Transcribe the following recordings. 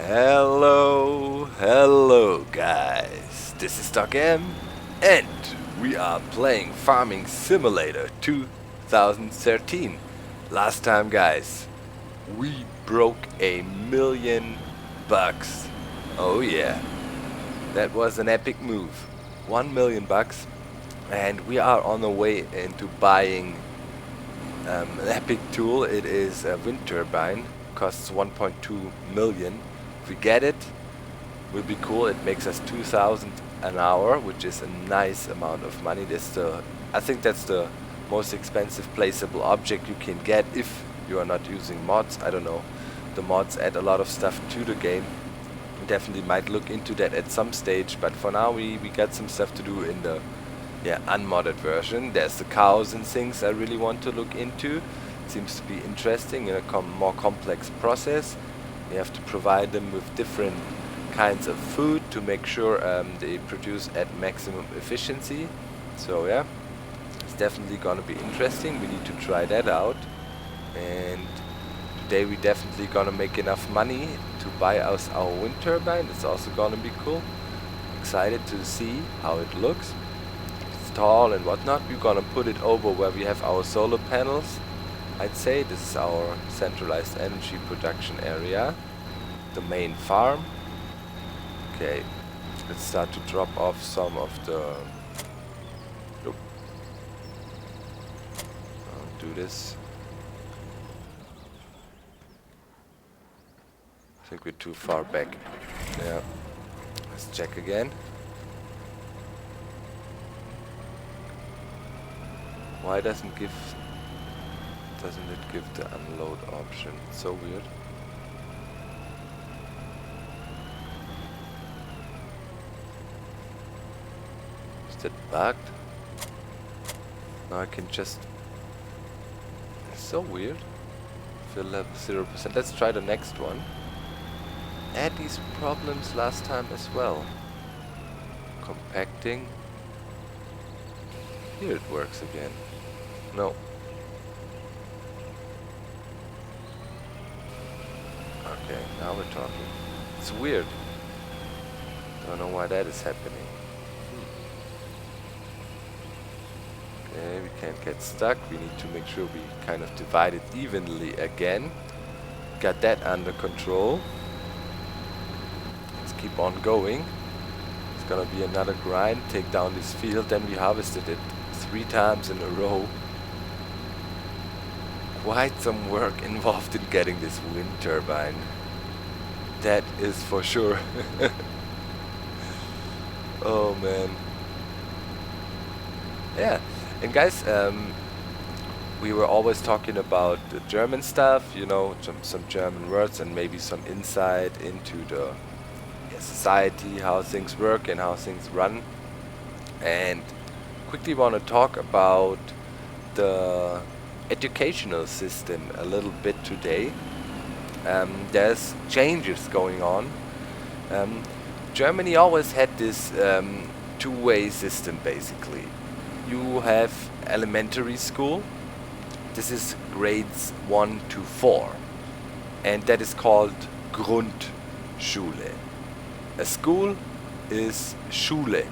Hello guys, this is Docm and we are playing Farming Simulator 2013. Last time guys, we broke $1,000,000. Oh yeah, that was an epic move. $1,000,000 and we are on the way into buying an epic tool. It is a wind turbine, costs 1.2 million. If we get it, will be cool. It makes us 2,000 an hour, which is a nice amount of money. I think that's the most expensive placeable object you can get if you are not using mods. I don't know. The mods add a lot of stuff to the game. We definitely might look into that at some stage, but for now we got some stuff to do in the unmodded version. There's the cows and things I really want to look into. It seems to be interesting in a more complex process. You have to provide them with different kinds of food to make sure they produce at maximum efficiency. So yeah, it's definitely gonna be interesting. We need to try that out. And today we definitely gonna make enough money to buy us our wind turbine. It's also gonna be cool. Excited to see how it looks. It's tall and whatnot. We're gonna put it over where we have our solar panels. I'd say this is our centralized energy production area, the main farm. Okay, let's start to drop off some of the... Nope. I'll do this. I think we're too far back. Yeah. Let's check again. Why doesn't it give the unload option? It's so weird. Is that bugged? Now I can just... It's so weird. Fill level 0%. Let's try the next one. Had these problems last time as well. Compacting. Here it works again. No. Okay, now we're talking. It's weird. Don't know why that is happening. Okay, we can't get stuck. We need to make sure we kind of divide it evenly again. Got that under control. Let's keep on going. It's gonna be another grind. Take down this field, then we harvested it 3 times in a row. Quite some work involved in getting this wind turbine. That is for sure. Oh man. Yeah, and guys, we were always talking about the German stuff, you know, some German words and maybe some insight into the society, how things work and how things run. And quickly want to talk about the educational system a little bit today. There's changes going on. Germany always had this two-way system basically. You have elementary school. This is grades 1 to 4 and that is called Grundschule. A school is Schule.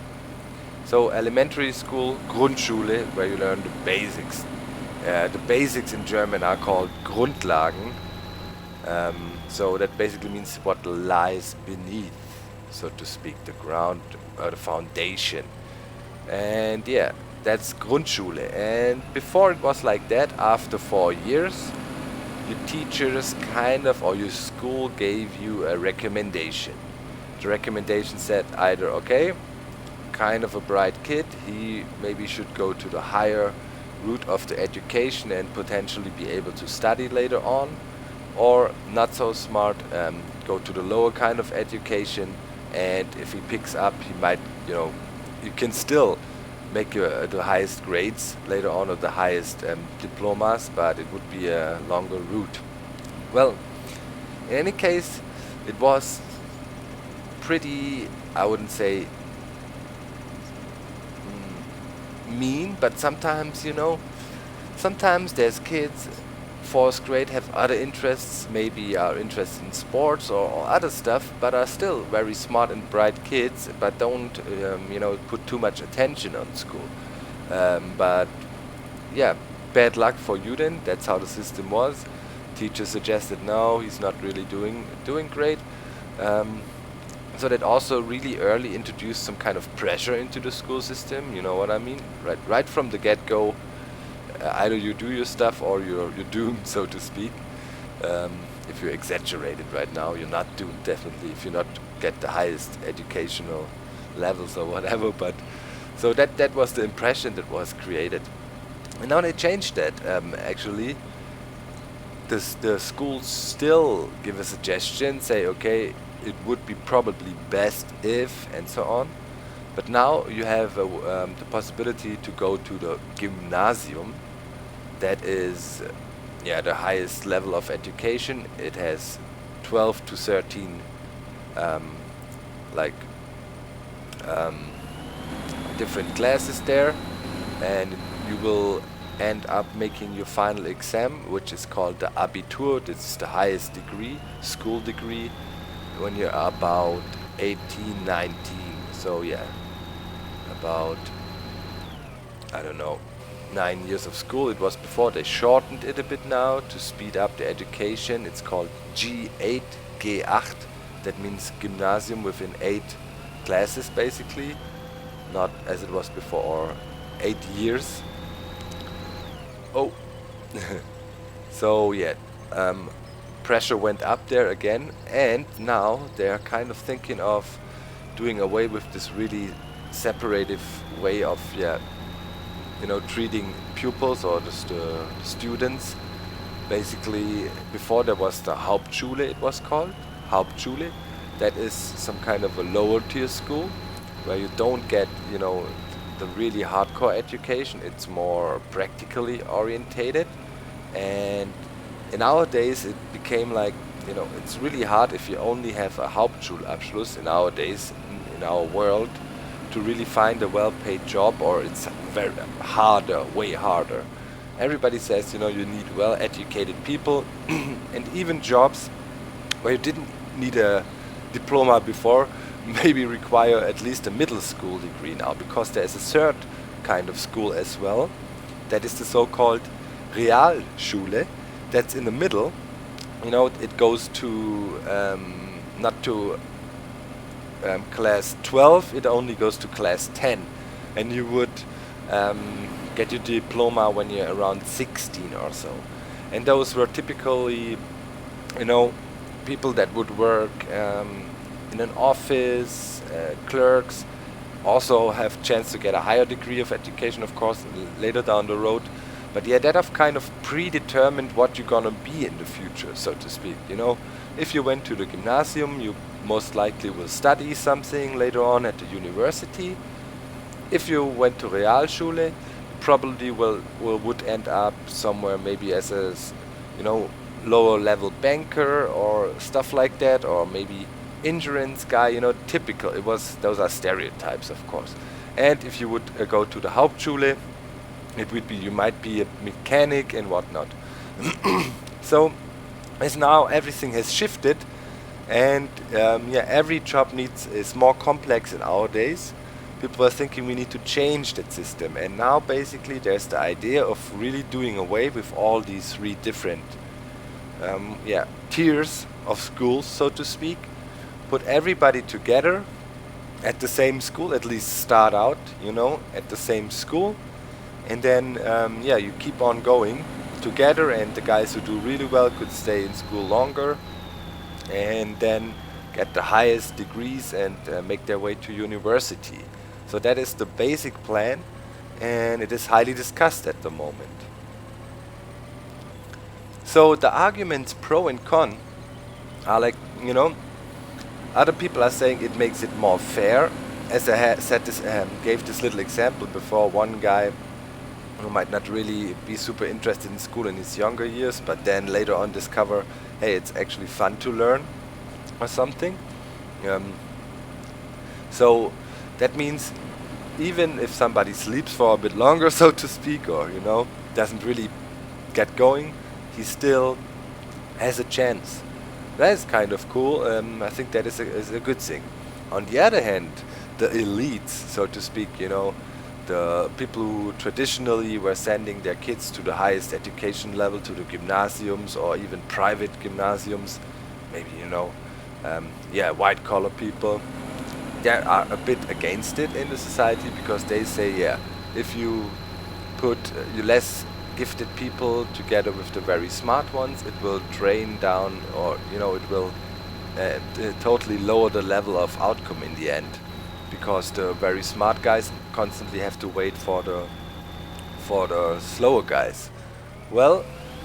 So elementary school, Grundschule, where you learn the basics. The basics in German are called Grundlagen. So that basically means what lies beneath, so to speak, the ground or the foundation. And yeah, that's Grundschule. And before it was like that. After 4 years, your teachers kind of, or your school gave you a recommendation. The recommendation said either, okay, kind of a bright kid, he maybe should go to the higher route of the education and potentially be able to study later on, or not so smart, go to the lower kind of education, and if he picks up, he might, you know, you can still make the highest grades later on, or the highest diplomas, but it would be a longer route. Well, in any case, it was pretty, I wouldn't say mean, but sometimes, you know, sometimes there's kids fourth grade have other interests, maybe are interested in sports or other stuff, but are still very smart and bright kids, but don't put too much attention on school. But yeah, bad luck for you then. That's how the system was. Teacher suggested no, he's not really doing great. So that also really early introduced some kind of pressure into the school system. You know what I mean? Right from the get-go. Either you do your stuff or you're doomed, so to speak. If you exaggerate it right now, you're not doomed, definitely, if you not get the highest educational levels or whatever. But so that was the impression that was created. And now they changed that. Actually, the schools still give a suggestion, say, okay, it would be probably best if, and so on. But now you have the possibility to go to the gymnasium. That is, the highest level of education. It has 12 to 13 different classes there, and you will end up making your final exam, which is called the Abitur. This is the highest degree, school degree, when you're about 18, 19. So yeah, about, I don't know, 9 years of school. It was before. They shortened it a bit now to speed up the education. It's called G8, G8. That means gymnasium within 8 classes, basically. Not as it was before, 8 years. Oh. So yeah, pressure went up there again, and now they are kind of thinking of doing away with this really separative way of treating pupils or the students. Basically, before there was the Hauptschule, it was called Hauptschule. That is some kind of a lower tier school where you don't get the really hardcore education. It's more practically orientated, and nowadays it became like, it's really hard if you only have a Hauptschulabschluss nowadays in our world to really find a well-paid job, or it's very harder, way harder. Everybody says, you need well-educated people, and even jobs where you didn't need a diploma before maybe require at least a middle school degree now, because there's a third kind of school as well. That is the so-called Realschule. That's in the middle. It goes to not to class 12, it only goes to class 10, and you would get your diploma when you're around 16 or so. And those were typically people that would work in an office, clerks, also have chance to get a higher degree of education, of course, later down the road. But yeah, that have kind of predetermined what you're gonna be in the future, so to speak. If you went to the gymnasium, you most likely will study something later on at the university. If you went to Realschule, you probably would end up somewhere maybe as a lower level banker or stuff like that, or maybe insurance guy. Typical. Those are stereotypes, of course. And if you would go to the Hauptschule, it would be, you might be a mechanic and whatnot. So as now everything has shifted, and every job is more complex nowadays. People are thinking we need to change that system, and now basically there's the idea of really doing away with all these 3 different tiers of schools, so to speak. Put everybody together at the same school, at least start out, at the same school, and then you keep on going together, and the guys who do really well could stay in school longer and then get the highest degrees and make their way to university. So that is the basic plan, and it is highly discussed at the moment. So the arguments pro and con are like, other people are saying it makes it more fair. As I gave this little example before, one guy who might not really be super interested in school in his younger years, but then later on discover, hey, it's actually fun to learn or something. So that means even if somebody sleeps for a bit longer, so to speak, or doesn't really get going, he still has a chance. That is kind of cool. I think that is a good thing. On the other hand, the elites, so to speak, you know, the people who traditionally were sending their kids to the highest education level, to the gymnasiums or even private gymnasiums, maybe, you know, yeah, white collar people, they are a bit against it in the society, because they say, yeah, if you put you less gifted people together with the very smart ones, it will drain down, or, you know, it will totally lower the level of outcome in the end, because the very smart guys constantly have to wait for the slower guys. Well,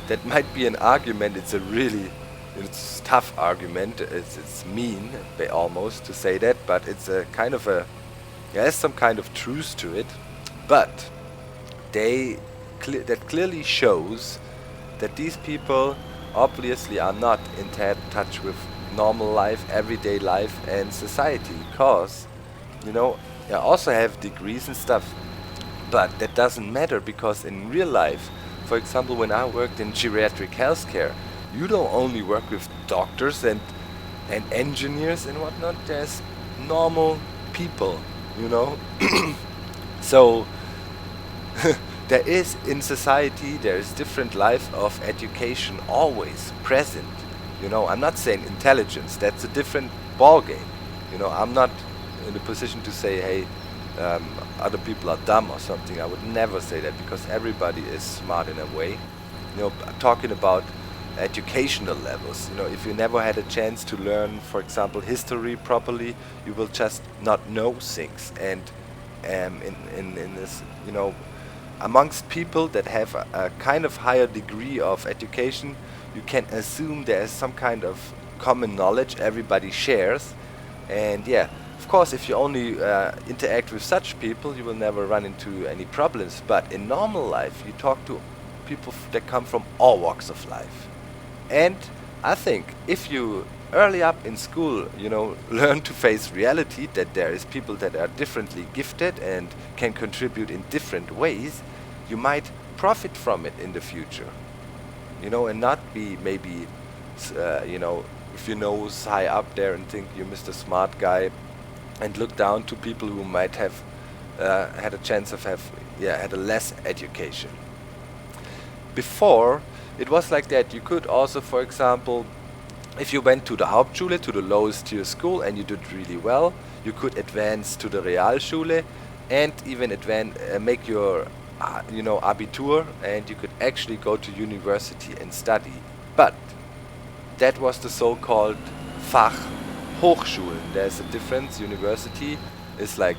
that might be an argument. It's a tough argument. It's mean, almost, to say that, but it's a kind of there's some kind of truth to it. But that clearly shows that these people obviously are not in touch with normal life, everyday life and society, because, you know, they also have degrees and stuff, but that doesn't matter, because in real life, for example, when I worked in geriatric healthcare, you don't only work with doctors and engineers and whatnot. There's normal people, you know. So there is, in society, there is different life of education always present. You know, I'm not saying intelligence, that's a different ball game. You know, I'm not in a position to say, hey, other people are dumb or something. I would never say that, because everybody is smart in a way. You know, talking about educational levels, you know, if you never had a chance to learn, for example, history properly, you will just not know things. And in this, you know, amongst people that have a kind of higher degree of education, you can assume there is some kind of common knowledge everybody shares. And yeah, of course, if you only interact with such people, you will never run into any problems. But in normal life, you talk to people that come from all walks of life. And I think if you early up in school, you know, learn to face reality, that there is people that are differently gifted and can contribute in different ways, you might profit from it in the future. You know, and not be maybe, you know, if your nose high up there and think you're Mr. Smart Guy, and look down to people who might have had a chance of had a less education. Before, it was like that. You could also, for example, if you went to the Hauptschule, to the lowest tier school, and you did really well, you could advance to the Realschule and even make your you know, Abitur, and you could actually go to university and study. But that was the so-called Fachhochschulen. There's a difference. University is like,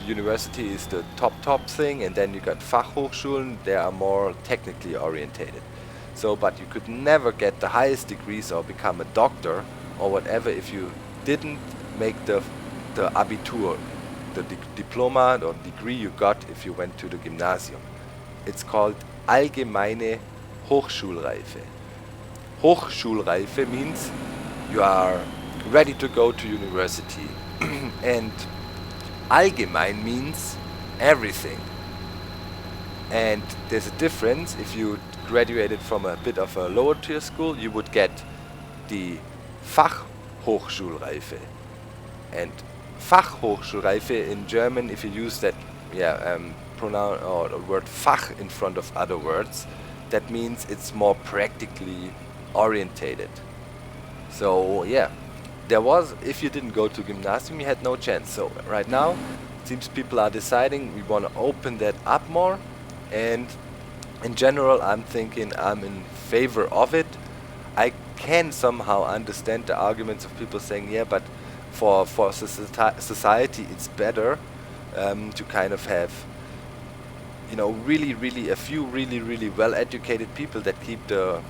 university is the top thing, and then you got Fachhochschulen. They are more technically orientated. So, but you could never get the highest degrees or become a doctor or whatever if you didn't make the Abitur, the diploma or degree you got if you went to the gymnasium. It's called Allgemeine Hochschulreife. Hochschulreife means you are ready to go to university. And allgemein means everything. And there's a difference. If you graduated from a bit of a lower tier school, you would get the Fachhochschulreife. And Fachhochschulreife in German, if you use that pronoun or the word Fach in front of other words, that means it's more practically orientated. So yeah, there was, if you didn't go to gymnasium, you had no chance. So right now, it seems people are deciding we want to open that up more, and in general, I'm thinking I'm in favor of it. I can somehow understand the arguments of people saying, yeah, but for society, it's better to kind of have, you know, really a few really well-educated people that keep the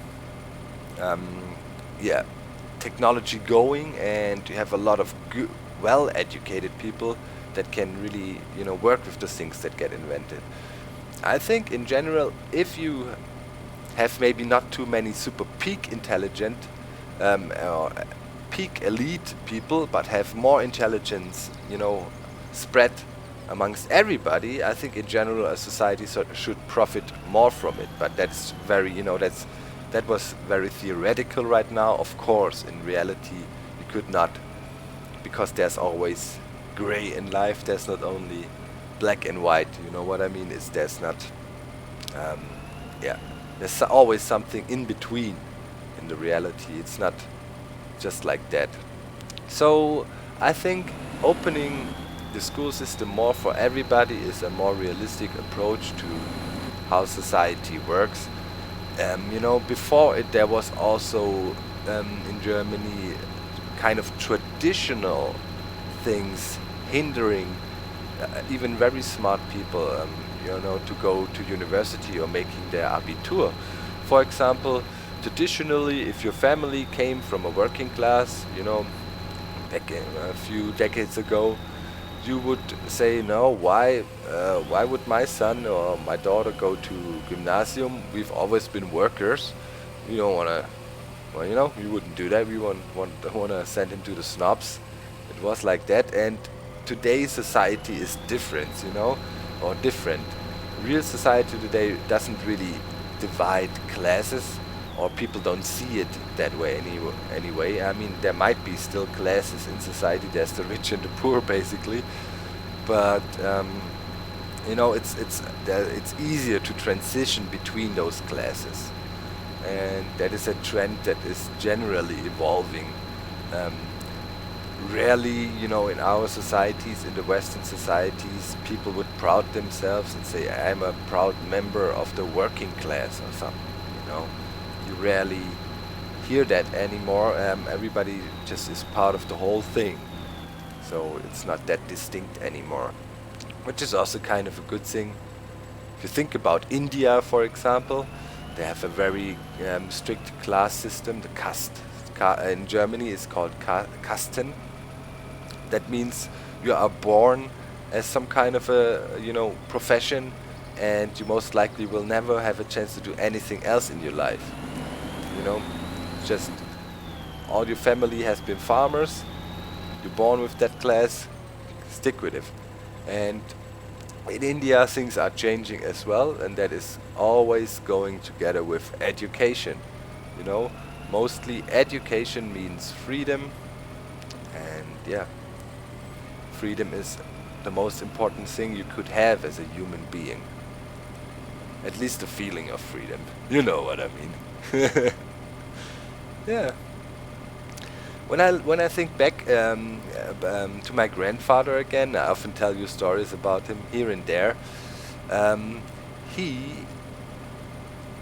technology going, and to have a lot of well-educated people that can really, you know, work with the things that get invented. I think in general, if you have maybe not too many super peak intelligent or peak elite people, but have more intelligence, you know, spread amongst everybody, I think in general a society should profit more from it. But that's very, you know, that's that was very theoretical right now. Of course, in reality, you could not, because there's always gray in life. There's not only black and white. You know what I mean? There's not, um, yeah, there's always something in between in the reality. It's not just like that. So I think opening the school system more for everybody is a more realistic approach to how society works. Before it there was also in Germany kind of traditional things hindering even very smart people, to go to university or making their Abitur. For example, traditionally, if your family came from a working class, back a few decades ago, you would say, no, why would my son or my daughter go to gymnasium? We've always been workers. We don't want to, you wouldn't do that. We want to send him to the snobs. It was like that, and today's society is different, or different. Real society today doesn't really divide classes, or people don't see it that way anyway. I mean, there might be still classes in society. There's the rich and the poor, basically, but it's easier to transition between those classes, and that is a trend that is generally evolving. Rarely, in our societies, in the Western societies, people would proud themselves and say, I'm a proud member of the working class or something, You rarely hear that anymore. Everybody just is part of the whole thing. So it's not that distinct anymore, which is also kind of a good thing. If you think about India, for example, they have a very strict class system. The caste in Germany is called Kasten. That means you are born as some kind of a profession, and you most likely will never have a chance to do anything else in your life. Just all your family has been farmers. You're born with that class. Stick with it. And in India, things are changing as well, and that is always going together with education. Mostly education means freedom, and yeah, freedom is the most important thing you could have as a human being. At least the feeling of freedom. You know what I mean. Yeah. When I think back to my grandfather again, I often tell you stories about him here and there. He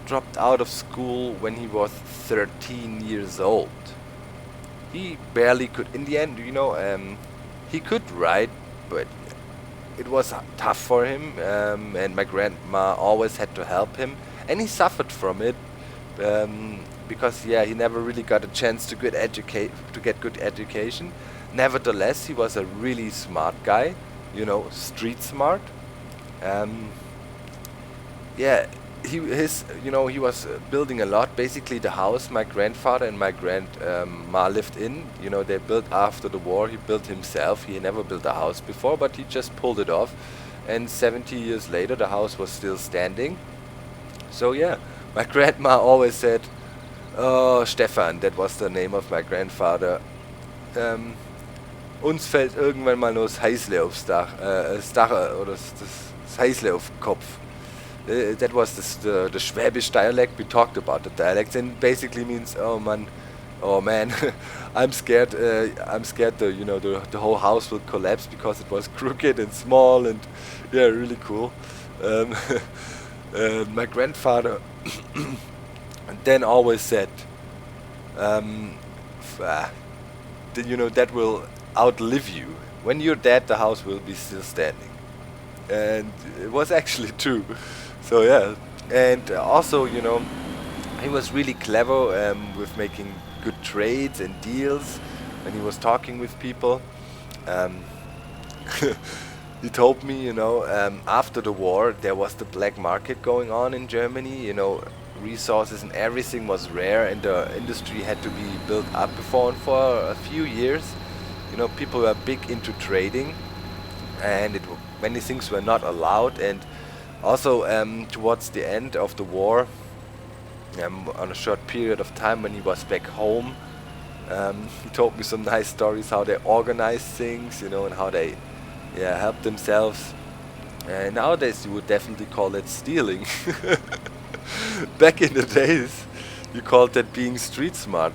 dropped out of school when he was 13 years old. He barely could, in the end, he could write, but it was tough for him, and my grandma always had to help him, and he suffered from it, because he never really got a chance to get good education. Nevertheless, he was a really smart guy, street smart. He was building a lot. Basically, the house my grandfather and my grandma lived in, they built after the war. He built himself. He never built a house before, but he just pulled it off. And 70 years later, the house was still standing. So my grandma always said, "Oh, Stefan," that was the name of my grandfather. Uns fällt irgendwann mal nur das Häusle aufs Dach, das Dach oder das Häusle auf den Kopf. That was the Schwäbisch dialect. We talked about the dialects, and basically means, oh man, I'm scared. The whole house will collapse because it was crooked and small and really cool. My grandfather then always said, that will outlive you. When you're dead, the house will be still standing, and it was actually true. So and also he was really clever with making good trades and deals when he was talking with people. He told me, after the war there was the black market going on in Germany. Resources and everything was rare, and the industry had to be built up for a few years. People were big into trading, and many things were not allowed. And also towards the end of the war, on a short period of time when he was back home. He told me some nice stories how they organize things, you know, and how they help themselves. Nowadays you would definitely call it stealing. Back in the days you called that being street smart,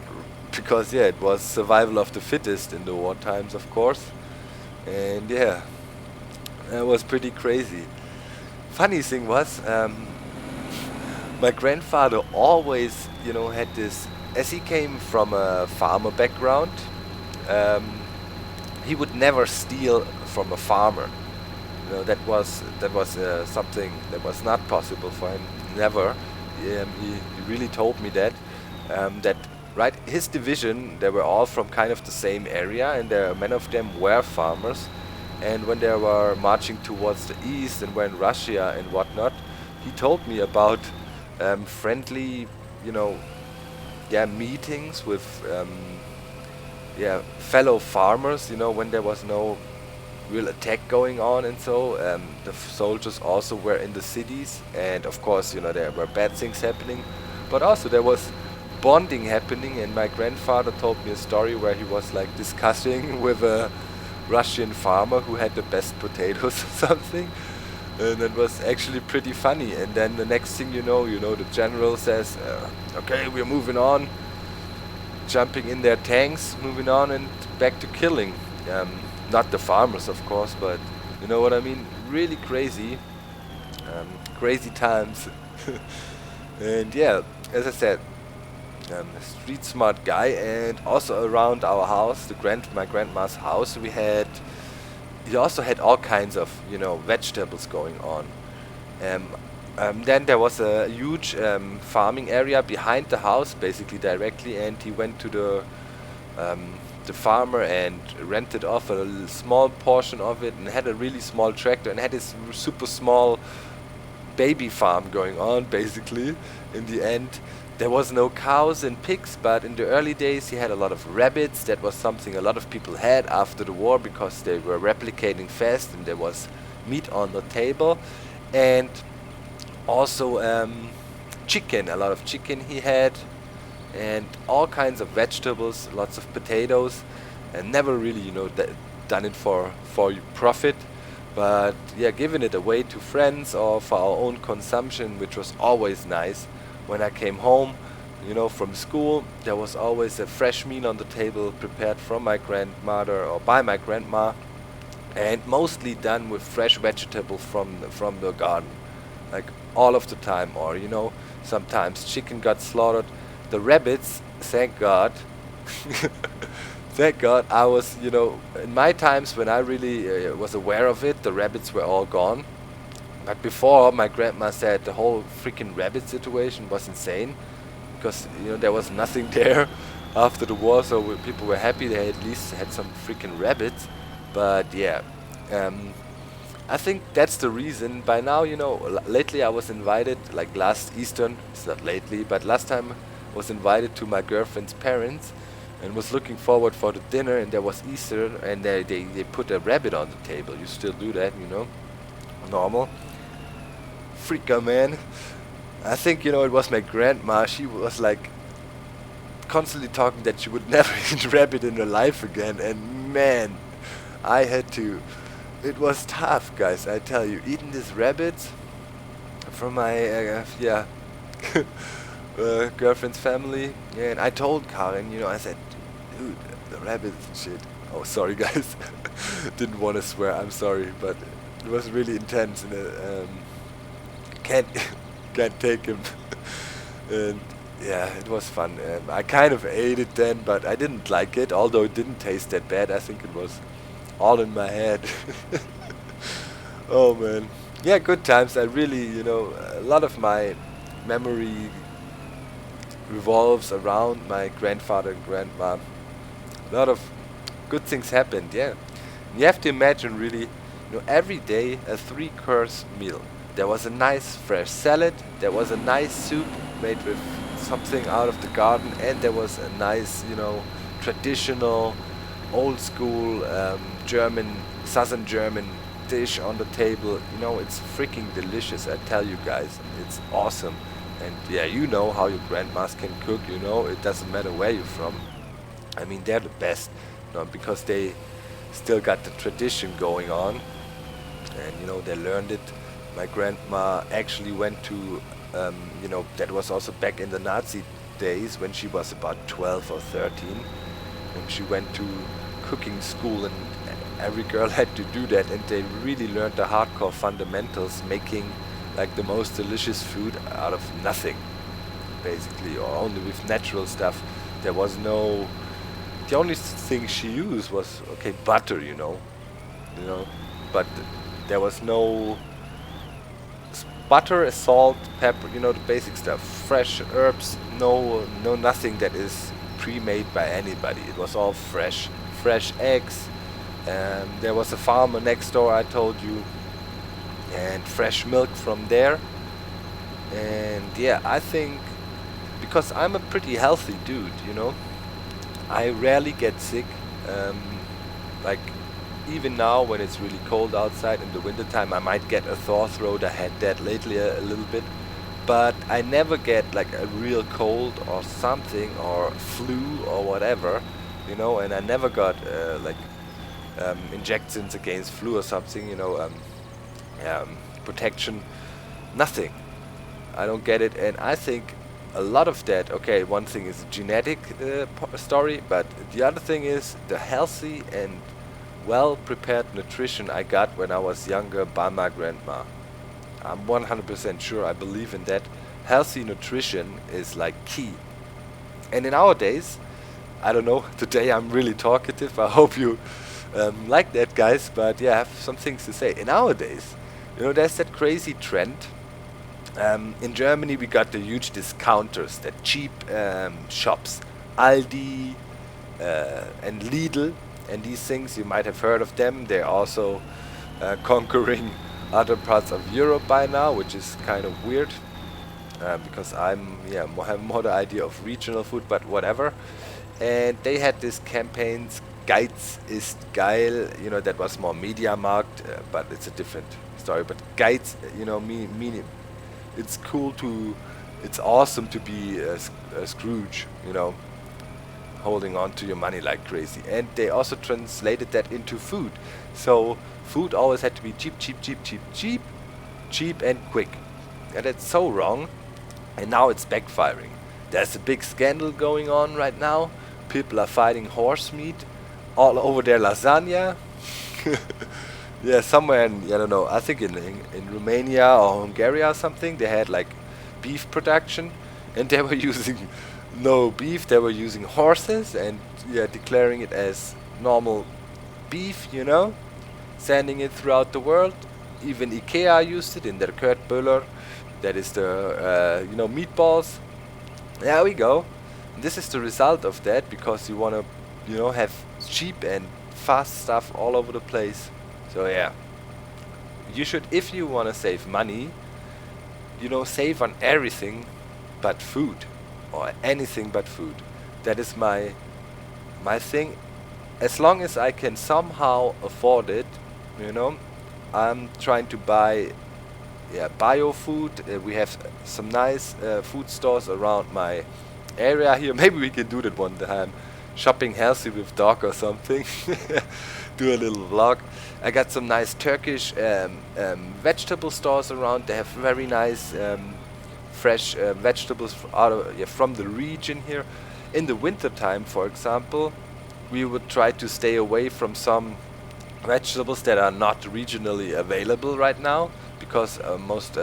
because it was survival of the fittest in the war times, of course. And that was pretty crazy. Funny thing was, my grandfather always, you know, had this, as he came from a farmer background, he would never steal from a farmer. You know, that was something that was not possible for him. Never. He really told me that right, his division, they were all from kind of the same area, and many of them were farmers. And when they were marching towards the east and were in Russia and whatnot, he told me about friendly, you know, meetings with fellow farmers, you know, when there was no real attack going on. And so the soldiers also were in the cities, and of course, you know, there were bad things happening, but also there was bonding happening. And my grandfather told me a story where he was like discussing with a Russian farmer who had the best potatoes or something, and that was actually pretty funny. And then the next thing you know, the general says, okay, we're moving on, jumping in their tanks, moving on and back to killing. Not the farmers, of course, but you know what I mean? Really crazy, crazy times. And as I said, a street smart guy. And also around our house, my grandma's house, he also had all kinds of, you know, vegetables going on. Then there was a huge farming area behind the house, basically directly, and he went to the farmer and rented off a small portion of it, and had a really small tractor, and had this super small baby farm going on, basically. In the end, there was no cows and pigs, but in the early days he had a lot of rabbits. That was something a lot of people had after the war, because they were replicating fast and there was meat on the table. And also chicken, a lot of chicken he had, and all kinds of vegetables, lots of potatoes, and never really, you know, done it for profit, but giving it away to friends or for our own consumption, which was always nice. When I came home, you know, from school, there was always a fresh meal on the table prepared from my grandmother or by my grandma, and mostly done with fresh vegetables from the garden, like all of the time. Or, you know, sometimes chicken got slaughtered. The rabbits, thank God, thank God, I was, you know, in my times when I really was aware of it, the rabbits were all gone. But before, my grandma said the whole freaking rabbit situation was insane, because, you know, there was nothing there after the war, so people were happy they at least had some freaking rabbits. But I think that's the reason. By now, you know, lately I was invited, like last Easter, it's not lately, but last time I was invited to my girlfriend's parents and was looking forward for the dinner, and there was Easter, and they put a rabbit on the table. You still do that, you know, normal. Freaker, man. I think, you know, it was my grandma. She was like constantly talking that she would never eat rabbit in her life again, and man, I had to. It was tough, guys, I tell you. Eating these rabbits from my girlfriend's family, and I told Karen, you know, I said, dude, the rabbits and shit. Oh, sorry, guys. Didn't want to swear. I'm sorry, but it was really intense, and can't take him. And it was fun. I kind of ate it then, but I didn't like it, although it didn't taste that bad. I think it was all in my head. Oh man, good times. I really, you know, a lot of my memory revolves around my grandfather and grandma. A lot of good things happened. You have to imagine, really, you know, every day a 3-course meal. There was a nice fresh salad, there was a nice soup made with something out of the garden, and there was a nice, you know, traditional, old school southern German dish on the table. You know, it's freaking delicious, I tell you guys. It's awesome. And yeah, you know how your grandmas can cook, you know, it doesn't matter where you're from. I mean, they're the best, you know, because they still got the tradition going on, and you know, they learned it. My grandma actually went to, you know, that was also back in the Nazi days when she was about 12 or 13, and she went to cooking school, and every girl had to do that, and they really learned the hardcore fundamentals, making like the most delicious food out of nothing, basically, or only with natural stuff. There was no, the only thing she used was, okay, butter, you know, but there was no butter, salt, pepper, you know, the basic stuff, fresh herbs, no nothing that is pre-made by anybody. It was all fresh eggs. There was a farmer next door, I told you, and fresh milk from there. And yeah, I think because I'm a pretty healthy dude, you know, I rarely get sick. Like even now when it's really cold outside in the wintertime, I might get a sore throat. I had that lately a little bit, but I never get like a real cold or something, or flu or whatever, you know. And I never got like injections against flu or something, you know, protection, nothing. I don't get it. And I think a lot of that, okay, one thing is a genetic story, but the other thing is the healthy and well prepared nutrition I got when I was younger by my grandma. I'm 100% sure, I believe in that. Healthy nutrition is like key. And in our days, I don't know, today I'm really talkative, I hope you like that, guys, but yeah, I have some things to say. In our days, you know, there's that crazy trend. In Germany we got the huge discounters, the cheap shops, Aldi and Lidl, and these things, you might have heard of them. They're also conquering other parts of Europe by now, which is kind of weird, because I'm have more the idea of regional food, but whatever. And they had this campaigns, Geiz ist geil, you know, that was more media marked, but it's a different story. But Geiz, you know, meaning it's cool to, it's awesome to be a Scrooge, you know, holding on to your money like crazy. And they also translated that into food. So food always had to be cheap, cheap, cheap, cheap, cheap, cheap and quick. And that's so wrong. And now it's backfiring. There's a big scandal going on right now. People are fighting horse meat all over their lasagna. Yeah, somewhere in, I don't know, I think in Romania or Hungary or something, they had like beef production, and they were using no beef, they were using horses, and yeah, declaring it as normal beef, you know, sending it throughout the world. Even IKEA used it in their Köttbullar, that is the, you know, meatballs. There we go. This is the result of that, because you want to, you know, have cheap and fast stuff all over the place. So yeah, you should, if you want to save money, you know, save on everything but food, or anything but food. That is my thing. As long as I can somehow afford it, you know, I'm trying to buy bio food. We have some nice food stores around my area here. Maybe we can do that one time. Shopping healthy with dog or something. Do a little vlog. I got some nice Turkish vegetable stores around. They have very nice fresh vegetables from the region here. In the winter time, for example, we would try to stay away from some vegetables that are not regionally available right now, because most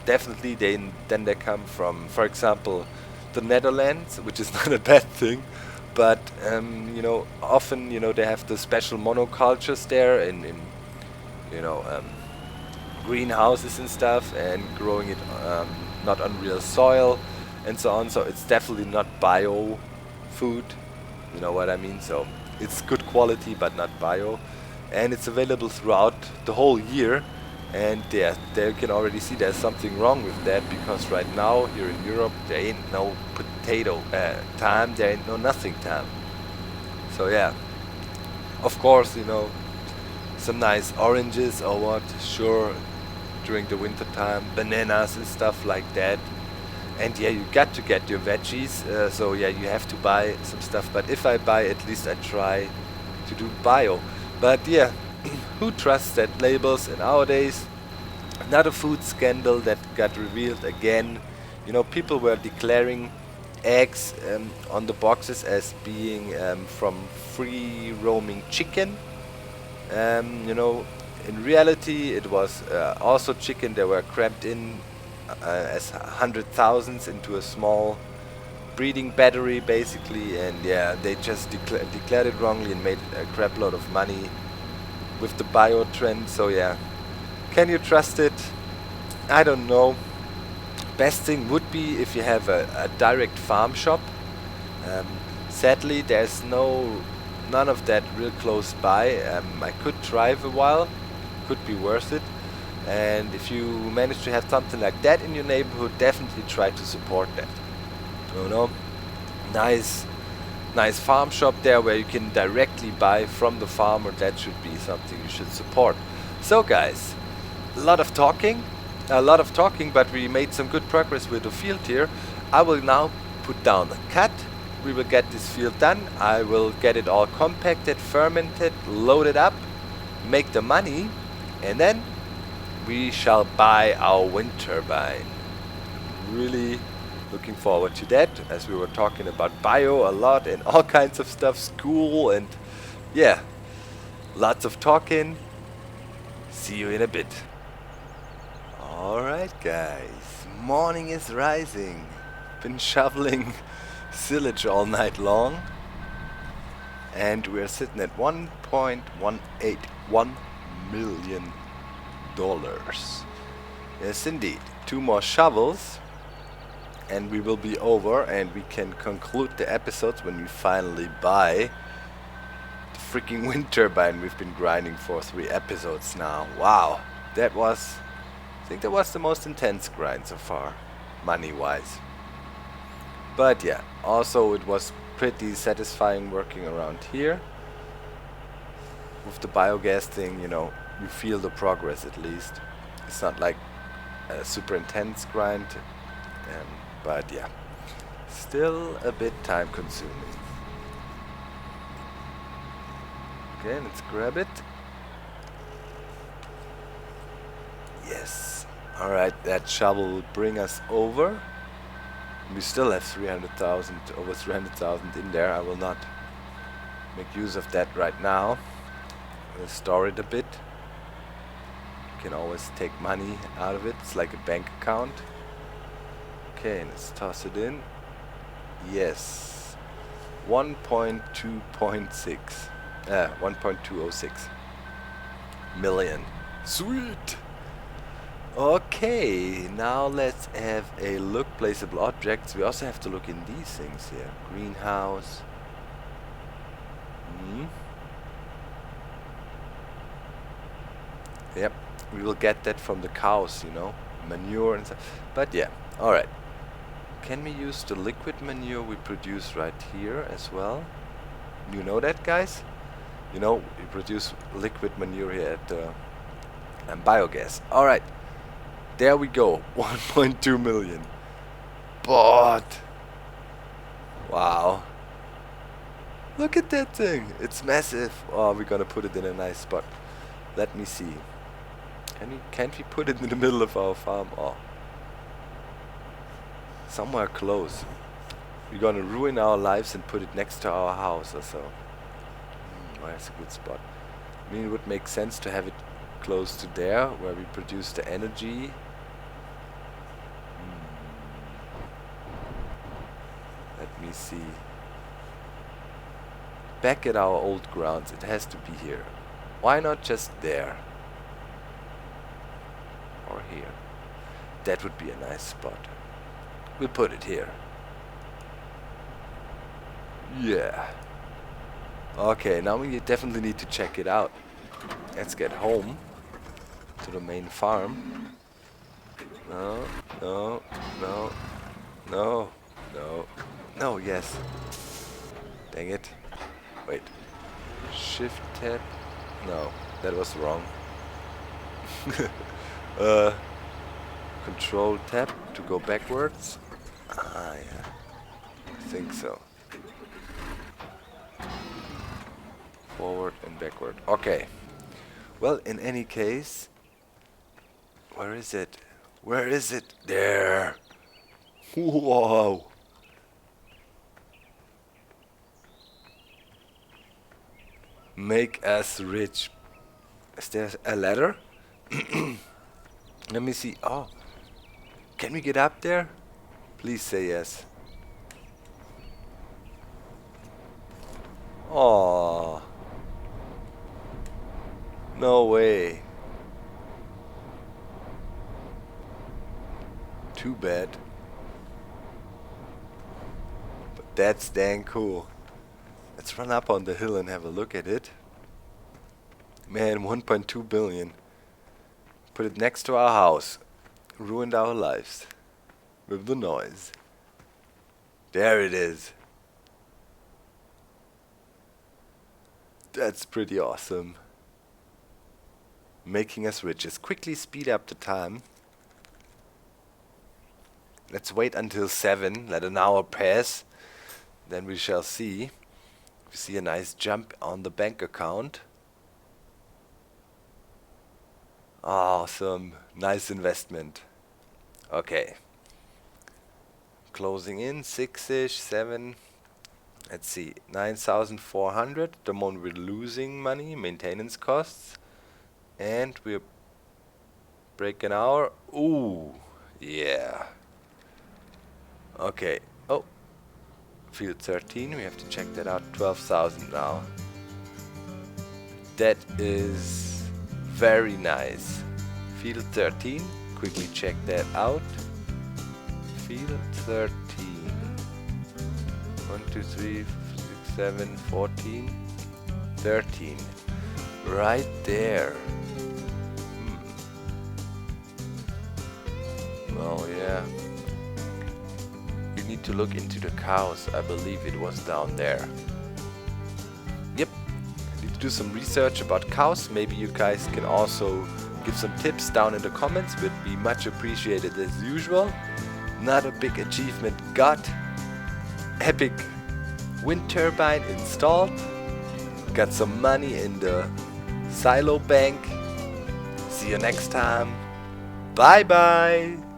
definitely they come from, for example, the Netherlands, which is not a bad thing. But you know, often, you know, they have the special monocultures there in you know, greenhouses and stuff, and growing it not on real soil and so on. So it's definitely not bio food, you know what I mean. So it's good quality but not bio, and it's available throughout the whole year. And yeah, they can already see there's something wrong with that, because right now here in Europe there ain't no potato time, there ain't no nothing time. So yeah, of course, you know, some nice oranges or what, sure, during the winter time, bananas and stuff like that. And yeah, you got to get your veggies, so yeah, you have to buy some stuff. But if I buy, at least I try to do bio. But yeah, who trusts that labels? And nowadays, another food scandal that got revealed again. You know, people were declaring eggs on the boxes as being from free roaming chicken. You know, in reality, it was also chicken. They were crammed in as hundred thousands into a small breeding battery, basically, and yeah, they just declared it wrongly and made a crap load of money with the bio trend. So yeah, can you trust it? I don't know. Best thing would be if you have a direct farm shop. Sadly, there's none of that real close by. I could drive a while, could be worth it. And if you manage to have something like that in your neighborhood, definitely try to support that. You know, nice farm shop there where you can directly buy from the farmer. That should be something you should support. So guys, a lot of talking, but we made some good progress with the field here. I will now put down the cut. We will get this field done. I will get it all compacted, fermented, loaded up, make the money, and then we shall buy our wind turbine. Really looking forward to that, as we were talking about bio a lot and all kinds of stuff, school, and yeah, lots of talking. See you in a bit. Alright guys, morning is rising. Been shoveling silage all night long, and we're sitting at $1.181 million. Yes indeed, 2 more shovels and we will be over, and we can conclude the episodes when we finally buy the freaking wind turbine we've been grinding for 3 episodes now. Wow, I think that was the most intense grind so far, money wise. But yeah, also it was pretty satisfying working around here with the biogas thing. You know, you feel the progress at least. It's not like a super intense grind, but yeah, still a bit time consuming. Okay, let's grab it. Yes. Alright, that shovel will bring us over. We still have over 300,000 in there. I will not make use of that right now. We'll store it a bit. You can always take money out of it. It's like a bank account. Okay, let's toss it in. Yes. 1.206 million. Sweet. Okay, now let's have a look. Placeable objects. We also have to look in these things here. Greenhouse. Yep, we will get that from the cows, you know, manure and stuff. But yeah, alright. Can we use the liquid manure we produce right here as well? You know that, guys? You know, we produce liquid manure here at biogas. Alright. There we go, 1.2 million. But wow, look at that thing, it's massive. Oh, we're gonna put it in a nice spot. Let me see. Can't we put it in the middle of our farm? Oh, somewhere close. We're gonna ruin our lives and put it next to our house or so. Where's a good spot? I mean, it would make sense to have it close to there, where we produce the energy. Let me see. Back at our old grounds, it has to be here. Why not just there? Or here. That would be a nice spot. We'll put it here. Yeah. Okay, now we definitely need to check it out. Let's get home to the main farm. No, no, no, no, no, no, yes. Dang it. Wait. Shift tab. No, that was wrong. Control tab to go backwards. Ah, yeah. I think so. Forward and backward. Okay. Well, in any case, where is it? Where is it? There. Whoa. Make us rich. Is there a ladder? Let me see. Oh. Can we get up there? Please say yes. Oh. No way. Too bad. But that's dang cool. Let's run up on the hill and have a look at it. Man, 1.2 billion. Put it next to our house. Ruined our lives. With the noise. There it is. That's pretty awesome. Making us rich. Just quickly speed up the time. Let's wait until 7. Let an hour pass. Then we shall see. We see a nice jump on the bank account. Awesome. Nice investment. Okay. Closing in. 6-ish. 7. Let's see. 9,400. The moment we're losing money. Maintenance costs. And we're breaking our... Ooh. Yeah. Okay. Oh. Field 13. We have to check that out. 12,000 now. That is very nice. Field 13. Quickly check that out. Field 13. 1, 2, 3, 6, 7, 14, 13. Right there. Oh yeah. You need to look into the cows. I believe it was down there. Yep. I need to do some research about cows. Maybe you guys can also give some tips down in the comments. Would be much appreciated as usual. Not a big achievement got. Epic wind turbine installed. Got some money in the silo bank. See you next time. Bye bye.